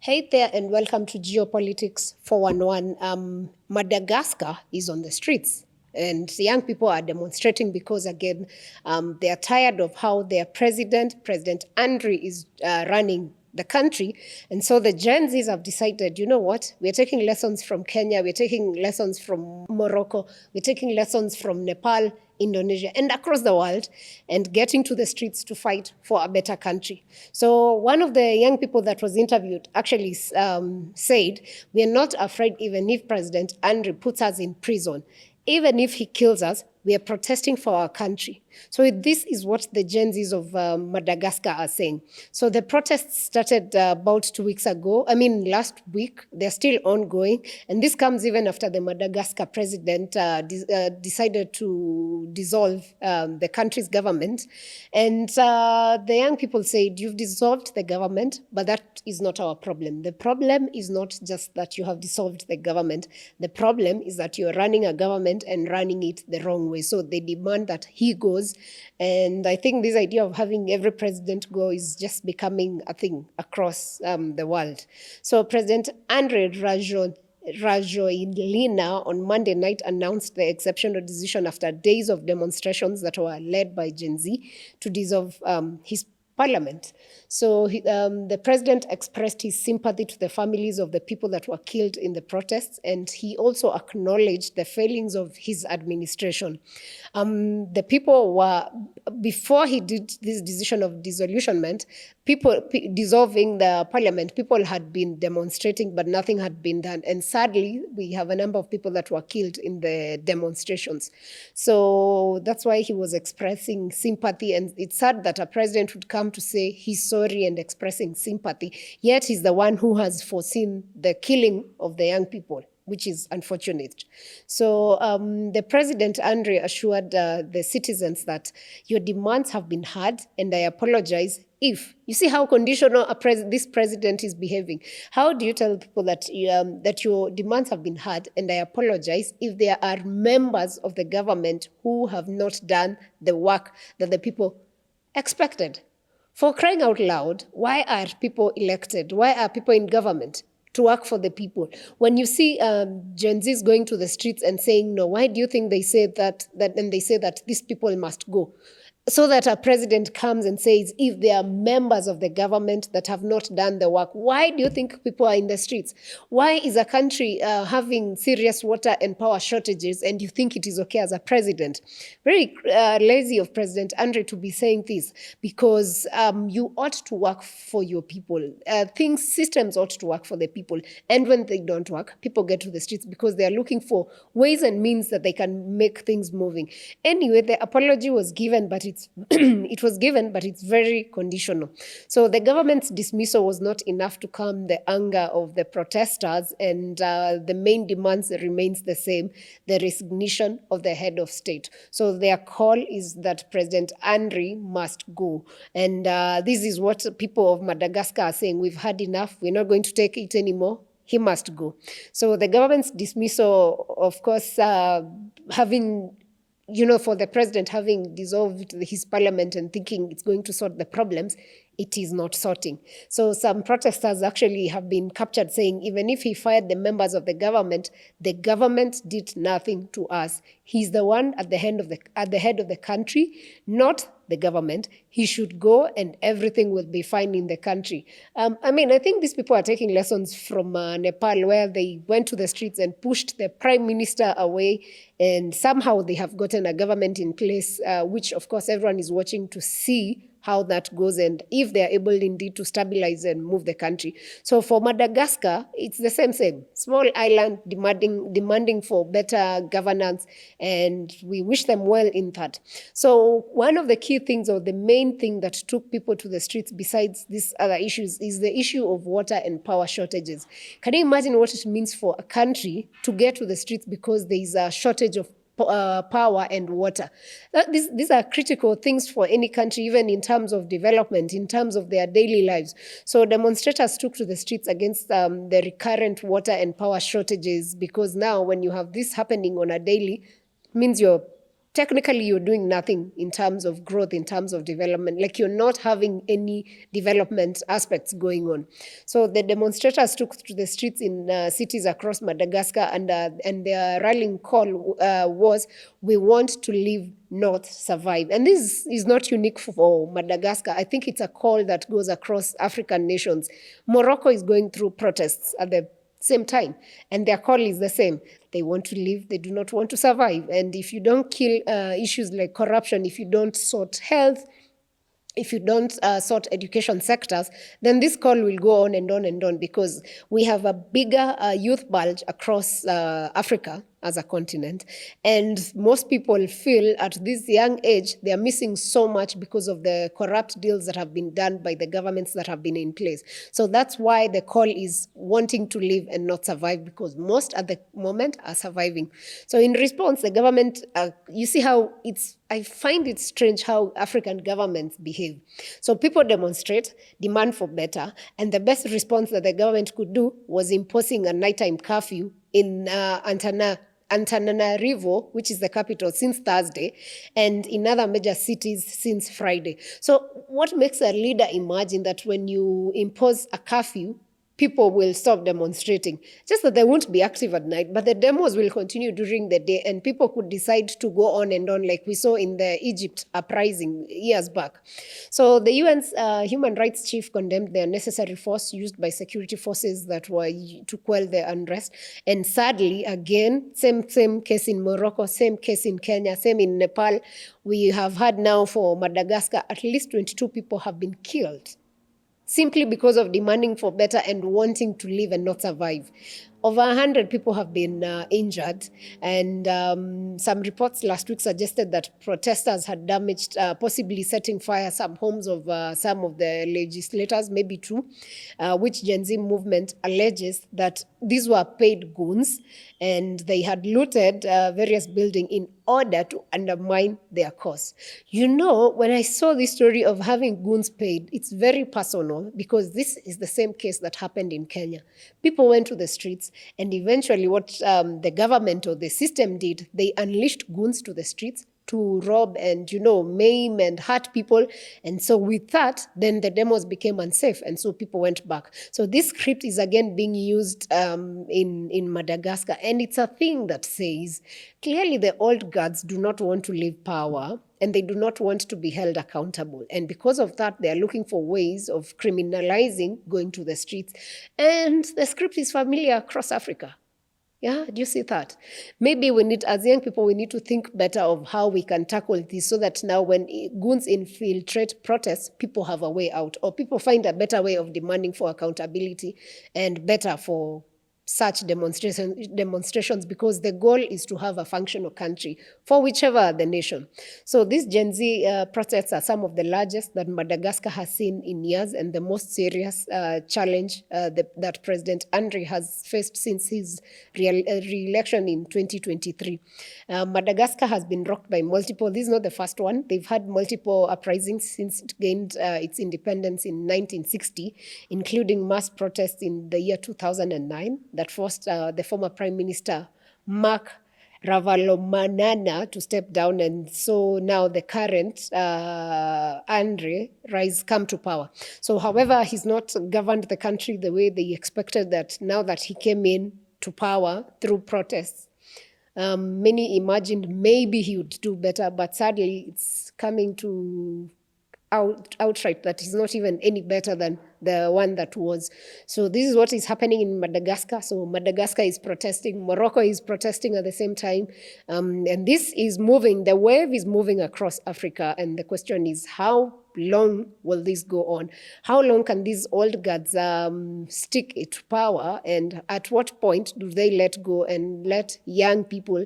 Hey there, and welcome to Geopolitics 411. Madagascar is on the streets, and the young people are demonstrating because, again, they are tired of how their President Andry, is running the country. And so the Gen Zs have decided, you know what, we're taking lessons from Kenya, we're taking lessons from Morocco, we're taking lessons from Nepal, Indonesia, and across the world, and getting to the streets to fight for a better country. So one of the young people that was interviewed actually said, we are not afraid even if President Andry puts us in prison. Even if he kills us, we are protesting for our country. So this is what the Gen Zs of Madagascar are saying. So the protests started about 2 weeks ago. Last week. They're still ongoing. And this comes even after the Madagascar president decided to dissolve the country's government. And the young people said, you've dissolved the government, but that is not our problem. The problem is not just that you have dissolved the government. The problem is that you're running a government and running it the wrong way. So they demand that he goes. And I think this idea of having every president go is just becoming a thing across the world. So President Andry Rajoelina on Monday night announced the exceptional decision after days of demonstrations that were led by Gen Z to dissolve his parliament. So the president expressed his sympathy to the families of the people that were killed in the protests, and he also acknowledged the failings of his administration. The people were, before he did this decision of dissolution, dissolving the parliament, people had been demonstrating, but nothing had been done. And sadly, we have a number of people that were killed in the demonstrations. So that's why he was expressing sympathy. And it's sad that a president would come to say he's sorry and expressing sympathy, yet he's the one who has foreseen the killing of the young people, which is unfortunate. So the President Andry assured the citizens that your demands have been heard, and I apologize if, you see how conditional this president is behaving. How do you tell people that, that your demands have been heard, and I apologize if there are members of the government who have not done the work that the people expected? For crying out loud, why are people elected? Why are people in government? To work for the people. When you see Gen Zs going to the streets and saying no, why do you think they say that and they say that these people must go? So that a president comes and says, if there are members of the government that have not done the work, why do you think people are in the streets? Why is a country having serious water and power shortages, and you think it is okay as a president? Very lazy of President Andry to be saying this, because you ought to work for your people. Systems ought to work for the people. And when they don't work, people get to the streets because they are looking for ways and means that they can make things moving. Anyway, the apology was given, but it was given, but it's very conditional. So the government's dismissal was not enough to calm the anger of the protesters, and the main demands remains the same: the resignation of the head of state. So their call is that President Andry must go. And this is what people of Madagascar are saying. We've had enough. We're not going to take it anymore. He must go. So the government's dismissal, of course, for the president having dissolved his parliament and thinking it's going to sort the problems, it is not sorting. So some protesters actually have been captured saying, even if he fired the members of the government did nothing to us. He's the one at the head of the country, not the government. He should go and everything will be fine in the country. I think these people are taking lessons from Nepal, where they went to the streets and pushed the prime minister away, and somehow they have gotten a government in place, which of course everyone is watching to see how that goes and if they're able indeed to stabilize and move the country. So for Madagascar, it's the same. Small island demanding for better governance, and we wish them well in that. So one of the key things, or the main thing that took people to the streets besides these other issues, is the issue of water and power shortages. Can you imagine what it means for a country to get to the streets because there is a shortage of power and water? These are critical things for any country, even in terms of development, in terms of their daily lives. So demonstrators took to the streets against the recurrent water and power shortages, because now when you have this happening on a daily, it means you're technically you're doing nothing in terms of growth, in terms of development. Like, you're not having any development aspects going on. So the demonstrators took to the streets in cities across Madagascar, and their rallying call was, "We want to live, not survive." And this is not unique for Madagascar. I think it's a call that goes across African nations. Morocco is going through protests at the same time, and their call is the same. They want to live, they do not want to survive. And if you don't kill issues like corruption, if you don't sort health, if you don't sort education sectors, then this call will go on and on and on, because we have a bigger youth bulge across Africa as a continent. And most people feel at this young age, they are missing so much because of the corrupt deals that have been done by the governments that have been in place. So that's why the call is wanting to live and not survive, because most at the moment are surviving. So in response, the government, you see how I find it strange how African governments behave. So people demonstrate, demand for better, and the best response that the government could do was imposing a nighttime curfew in Antananarivo, which is the capital, since Thursday, and in other major cities since Friday. So what makes a leader imagine that when you impose a curfew, people will stop demonstrating? Just that they won't be active at night, but the demos will continue during the day, and people could decide to go on and on, like we saw in the Egypt uprising years back. So the UN's human rights chief condemned the unnecessary force used by security forces that were to quell the unrest. And sadly, again, same case in Morocco, same case in Kenya, same in Nepal. We have had now for Madagascar, at least 22 people have been killed, simply because of demanding for better and wanting to live and not survive. Over 100 people have been injured, and some reports last week suggested that protesters had damaged, possibly setting fire some homes of some of the legislators, maybe two, which Gen Z movement alleges that these were paid goons, and they had looted various buildings in order to undermine their cause. You know, when I saw this story of having goons paid, it's very personal, because this is the same case that happened in Kenya. People went to the streets, and eventually what the government or the system did, they unleashed goons to the streets to rob and, maim and hurt people. And so with that, then the demos became unsafe, and so people went back. So this script is again being used in Madagascar, and it's a thing that says, clearly the old guards do not want to leave power, and they do not want to be held accountable. And because of that, they are looking for ways of criminalizing going to the streets. And the script is familiar across Africa. Yeah, do you see that? Maybe we need, as young people, we need to think better of how we can tackle this, so that now when goons infiltrate protests, people have a way out, or people find a better way of demanding for accountability and better for such demonstrations, because the goal is to have a functional country for whichever the nation. So these Gen Z protests are some of the largest that Madagascar has seen in years, and the most serious challenge that President Andry has faced since his re-election in 2023. Madagascar has been rocked by multiple, this is not the first one, they've had multiple uprisings since it gained its independence in 1960, including mass protests in the year 2009, that forced the former Prime Minister Mark Ravalomanana to step down, and so now the current Andry Rajoelina come to power. So however, he's not governed the country the way they expected, that now that he came in to power through protests. Many imagined maybe he would do better, but sadly it's coming to outright that he's not even any better than the one that was. So this is what is happening in Madagascar. So Madagascar is protesting, Morocco is protesting at the same time, and this is moving, the wave is moving across Africa, and the question is, how long will this go on? How long can these old guards stick to power, and at what point do they let go and let young people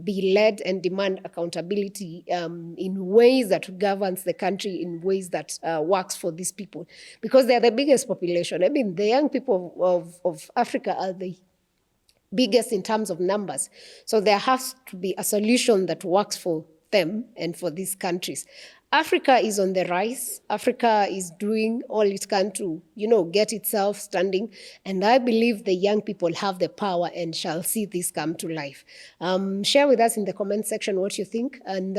be led and demand accountability in ways that governs the country, in ways that works for these people? Because they are the biggest population. I mean, the young people of Africa are the biggest in terms of numbers. So there has to be a solution that works for them and for these countries. Africa is on the rise. Africa is doing all it can to, get itself standing. And I believe the young people have the power and shall see this come to life. Share with us in the comment section what you think. And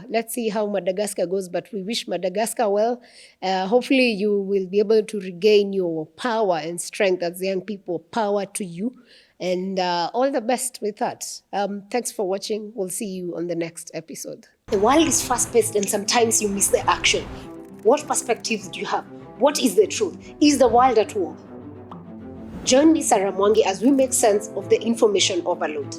let's see how Madagascar goes. But we wish Madagascar well. Hopefully you will be able to regain your power and strength as young people. Power to you. And all the best with that. Thanks for watching. We'll see you on the next episode. The world is fast-paced and sometimes you miss the action. What perspectives do you have? What is the truth? Is the world at war? Join me, Sarah Mwangi, as we make sense of the information overload.